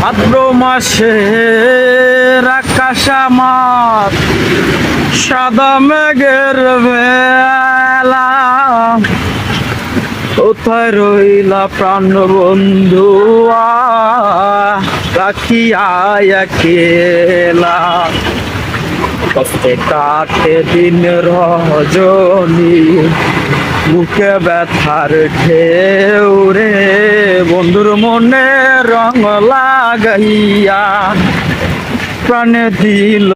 ভাদ্র মাসের আকাশ আমার সাদা মেঘের বেলা, কোথায় রইলা প্রাণ বন্ধু রাখিয়া একেলা। কষ্টে কাটে দিন রজনী, বুকে ব্যথার ঢেউ রে, বন্ধুর মনে রং লাগাইয়া প্রাণে দিল